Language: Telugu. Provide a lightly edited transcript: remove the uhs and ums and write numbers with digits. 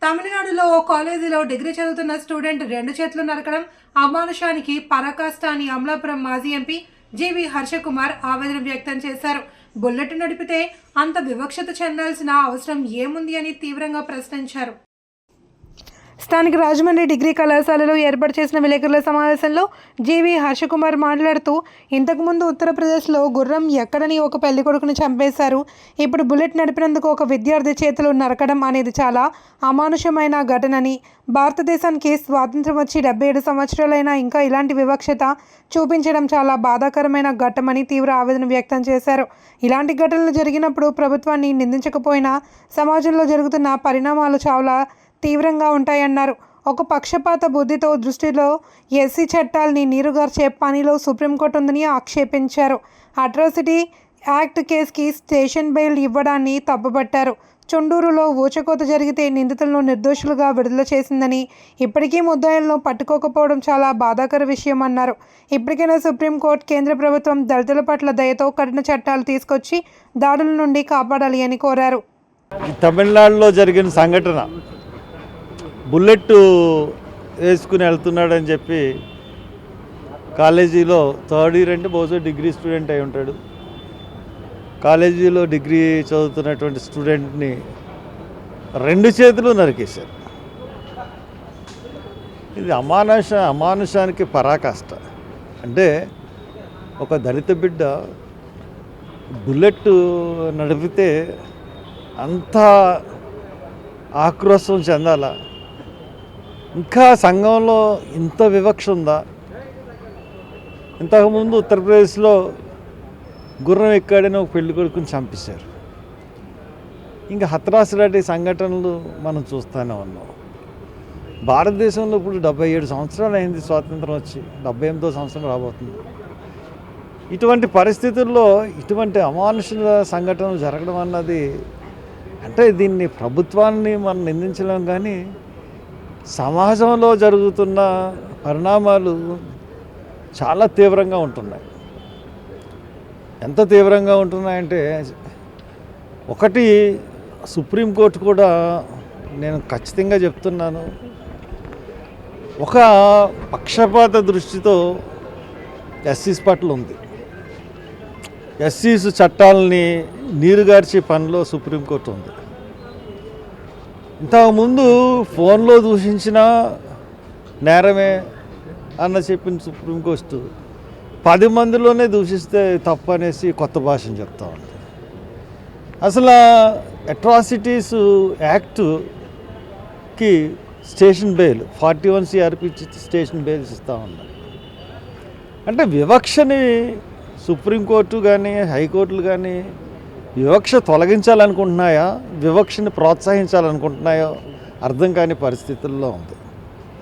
తమిళనాడులో ఓ కాలేజీలో డిగ్రీ చదువుతున్న స్టూడెంట్ 2 చేతులు నరకడం అమానుషానికి పరాకాష్ట అని అమలాపురం మాజీ ఎంపీ జీవి హర్షకుమార్ ఆవేదన వ్యక్తం చేశారు. బుల్లెట్ నడిపితే అంత వివక్షత చెందాల్సిన అవసరం ఏముంది అని తీవ్రంగా ప్రశ్నించారు. స్థానిక రాజమండ్రి డిగ్రీ కళాశాలలో ఏర్పాటు చేసిన విలేకరుల సమావేశంలో జీవి హర్షకుమార్ మాట్లాడుతూ, ఇంతకుముందు ఉత్తరప్రదేశ్లో గుర్రం ఎక్కడని ఒక పెళ్లి కొడుకుని చంపేశారు. ఇప్పుడు బుల్లెట్ నడిపినందుకు ఒక విద్యార్థి చేతులు నరకడం అనేది చాలా అమానుషమైన ఘటనని, భారతదేశానికి స్వాతంత్రం వచ్చి 77 సంవత్సరాలైనా ఇంకా ఇలాంటి వివక్షత చూపించడం చాలా బాధాకరమైన ఘట్టమని తీవ్ర ఆవేదన వ్యక్తం చేశారు. ఇలాంటి ఘటనలు జరిగినప్పుడు ప్రభుత్వాన్ని నిందించకపోయినా సమాజంలో జరుగుతున్న పరిణామాలు చాలా తీవ్రంగా ఉంటాయన్నారు. ఒక పక్షపాత బుద్ధితో దృష్టిలో ఎస్సీ చట్టాల్ని నీరుగార్చే పనిలో సుప్రీంకోర్టు ఉందని ఆక్షేపించారు. అట్రాసిటీ యాక్ట్ కేసుకి స్టేషన్ బెయిల్ ఇవ్వడాన్ని తప్పుపట్టారు. చుండూరులో ఊచకోత జరిగితే నిందితులను నిర్దోషులుగా విడుదల చేసిందని, ఇప్పటికీ ముద్దాయిలను పట్టుకోకపోవడం చాలా బాధాకర విషయం అన్నారు. ఇప్పటికైనా సుప్రీంకోర్టు కేంద్ర ప్రభుత్వం దళితుల పట్ల దయతో కఠిన చట్టాలు తీసుకొచ్చి దాడుల నుండి కాపాడాలి అని కోరారు. తమిళనాడులో జరిగిన సంఘటన, బుల్లెట్ వేసుకుని వెళ్తున్నాడని చెప్పి కాలేజీలో థర్డ్ ఇయర్ అంటే బహుశా డిగ్రీ స్టూడెంట్ అయి ఉంటాడు. కాలేజీలో డిగ్రీ చదువుతున్నటువంటి స్టూడెంట్ని 2 చేతులు నరికేశారు. ఇది అమానుషానికి పరాకాష్ట. అంటే ఒక దళిత బిడ్డ బుల్లెట్ నడిపితే అంత ఆక్రోశం చెందాలా? ఇంకా సంఘంలో ఇంత వివక్ష ఉందా? ఇంతకుముందు ఉత్తరప్రదేశ్లో గుర్రం ఎక్కాడని ఒక పెళ్లి కొడుకుని చంపేశారు. ఇంకా హత్రాస్ లాంటి సంఘటనలు మనం చూస్తూనే ఉన్నాం. భారతదేశంలో ఇప్పుడు 77 సంవత్సరాలు అయింది స్వాతంత్రం వచ్చి, 78వ సంవత్సరం రాబోతుంది. ఇటువంటి పరిస్థితుల్లో ఇటువంటి అమానుషుల సంఘటనలు జరగడం అన్నది, అంటే దీన్ని ప్రభుత్వాన్ని మనం నిందించలేం, కానీ సమాజంలో జరుగుతున్న పరిణామాలు చాలా తీవ్రంగా ఉంటున్నాయి. ఎంత తీవ్రంగా ఉంటున్నాయంటే, ఒకటి సుప్రీంకోర్టు కూడా, నేను ఖచ్చితంగా చెప్తున్నాను, ఒక పక్షపాత దృష్టితో ఎస్సీస్ పట్ల ఉంది. ఎస్సీస్ చట్టాలని నీరుగార్చే పనిలో సుప్రీంకోర్టు ఉంది. ఇంతకుముందు ఫోన్లో దూషించిన నేరమే అన్న చెప్పిన సుప్రీంకోర్టు 10 మందిలోనే దూషిస్తే తప్పు అనేసి కొత్త భాషను చెప్తా ఉంది. అసలు అట్రాసిటీస్ యాక్ట్కి station bail 41 CRP station bails ఇస్తూ ఉన్నారు. అంటే వివక్షని సుప్రీంకోర్టు కానీ హైకోర్టులు కానీ వివక్ష తొలగించాలనుకుంటున్నాయా, వివక్షని ప్రోత్సహించాలనుకుంటున్నాయో అర్థం కాని పరిస్థితుల్లో ఉంది.